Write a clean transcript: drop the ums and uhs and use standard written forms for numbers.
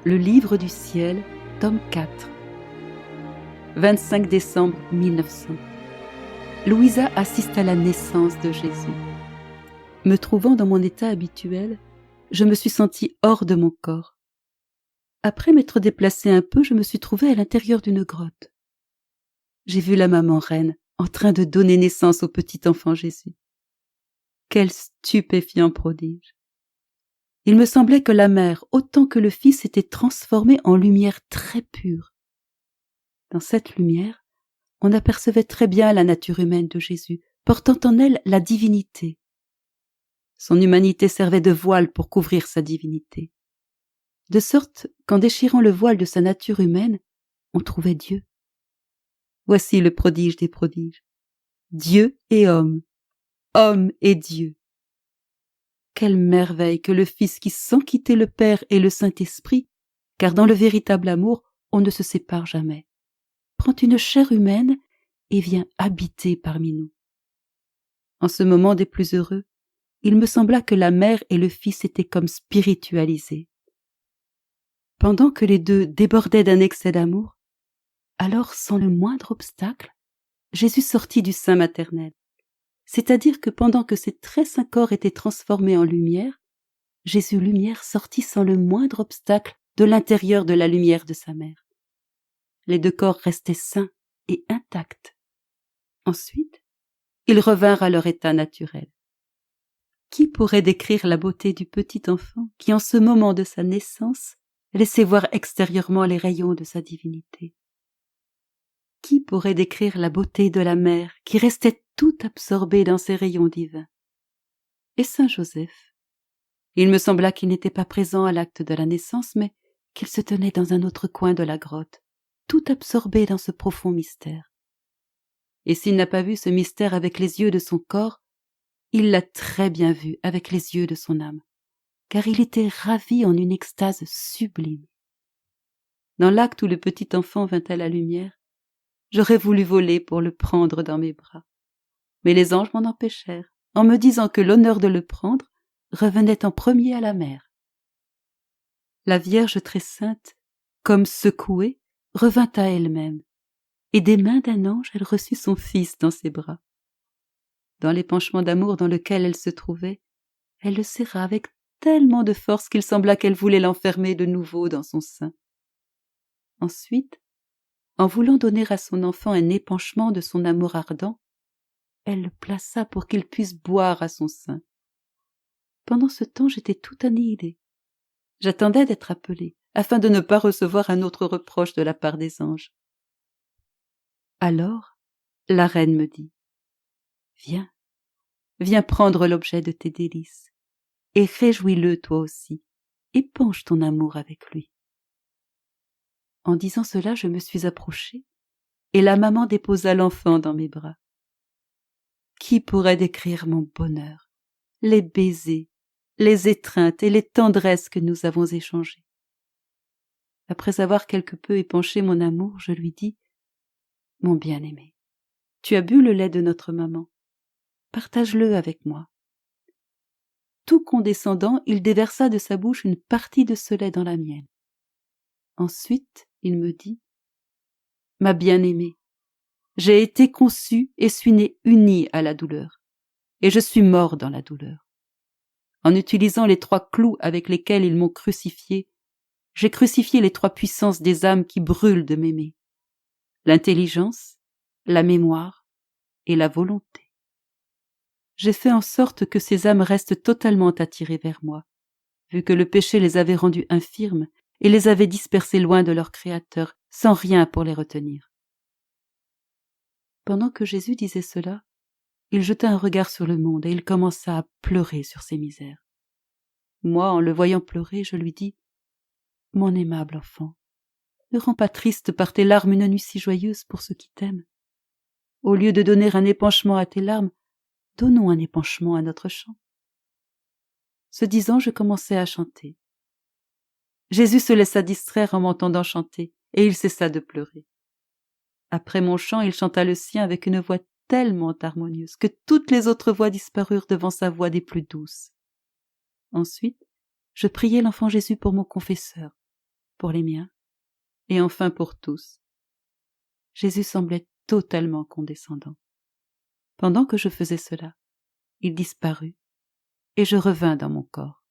Le livre du ciel, tome 4. 25 décembre 1900. Louisa assiste à la naissance de Jésus. Me trouvant dans mon état habituel, je me suis sentie hors de mon corps. Après m'être déplacée un peu, je me suis trouvée à l'intérieur d'une grotte. J'ai vu la maman reine en train de donner naissance au petit enfant Jésus. Quel stupéfiant prodige! Il me semblait que la mère, autant que le fils, était transformée en lumière très pure. Dans cette lumière, on apercevait très bien la nature humaine de Jésus, portant en elle la divinité. Son humanité servait de voile pour couvrir sa divinité. De sorte qu'en déchirant le voile de sa nature humaine, on trouvait Dieu. Voici le prodige des prodiges. Dieu et homme et Dieu. Quelle merveille que le Fils qui, sans quitter le Père et le Saint-Esprit, car dans le véritable amour, on ne se sépare jamais, prend une chair humaine et vient habiter parmi nous. En ce moment des plus heureux, il me sembla que la mère et le Fils étaient comme spiritualisés. Pendant que les deux débordaient d'un excès d'amour, alors sans le moindre obstacle, Jésus sortit du sein maternel. C'est-à-dire que pendant que ces très saints corps étaient transformés en lumière, Jésus lumière sortit sans le moindre obstacle de l'intérieur de la lumière de sa mère. Les deux corps restaient sains et intacts. Ensuite, ils revinrent à leur état naturel. Qui pourrait décrire la beauté du petit enfant qui, en ce moment de sa naissance, laissait voir extérieurement les rayons de sa divinité? Qui pourrait décrire la beauté de la mère qui restait tout absorbée dans ses rayons divins? Et Saint Joseph? Il me sembla qu'il n'était pas présent à l'acte de la naissance, mais qu'il se tenait dans un autre coin de la grotte, tout absorbé dans ce profond mystère. Et s'il n'a pas vu ce mystère avec les yeux de son corps, il l'a très bien vu avec les yeux de son âme, car il était ravi en une extase sublime. Dans l'acte où le petit enfant vint à la lumière, j'aurais voulu voler pour le prendre dans mes bras. Mais les anges m'en empêchèrent, en me disant que l'honneur de le prendre revenait en premier à la mère. La Vierge très sainte, comme secouée, revint à elle-même, et des mains d'un ange elle reçut son fils dans ses bras. Dans l'épanchement d'amour dans lequel elle se trouvait, elle le serra avec tellement de force qu'il sembla qu'elle voulait l'enfermer de nouveau dans son sein. Ensuite, en voulant donner à son enfant un épanchement de son amour ardent, elle le plaça pour qu'il puisse boire à son sein. Pendant ce temps, j'étais tout annihilée. J'attendais d'être appelée, afin de ne pas recevoir un autre reproche de la part des anges. Alors, la reine me dit, « Viens prendre l'objet de tes délices, et réjouis-le toi aussi, épanche ton amour avec lui. » En disant cela, je me suis approchée, et la maman déposa l'enfant dans mes bras. Qui pourrait décrire mon bonheur, les baisers, les étreintes et les tendresses que nous avons échangées? Après avoir quelque peu épanché mon amour, je lui dis, « Mon bien-aimé, tu as bu le lait de notre maman, partage-le avec moi. » Tout condescendant, il déversa de sa bouche une partie de ce lait dans la mienne. Ensuite, il me dit, « Ma bien-aimée, j'ai été conçu et suis né uni à la douleur, et je suis mort dans la douleur. En utilisant les 3 clous avec lesquels ils m'ont crucifié, j'ai crucifié les 3 puissances des âmes qui brûlent de m'aimer, l'intelligence, la mémoire et la volonté. J'ai fait en sorte que ces âmes restent totalement attirées vers moi, vu que le péché les avait rendues infirmes et les avait dispersées loin de leur Créateur, sans rien pour les retenir. » Pendant que Jésus disait cela, il jeta un regard sur le monde et il commença à pleurer sur ses misères. Moi, en le voyant pleurer, je lui dis, « Mon aimable enfant, ne rends pas triste par tes larmes une nuit si joyeuse pour ceux qui t'aiment. Au lieu de donner un épanchement à tes larmes, donnons un épanchement à notre chant. » Ce disant, je commençai à chanter. Jésus se laissa distraire en m'entendant chanter, et il cessa de pleurer. Après mon chant, il chanta le sien avec une voix tellement harmonieuse que toutes les autres voix disparurent devant sa voix des plus douces. Ensuite, je priai l'enfant Jésus pour mon confesseur, pour les miens, et enfin pour tous. Jésus semblait totalement condescendant. Pendant que je faisais cela, il disparut, et je revins dans mon corps.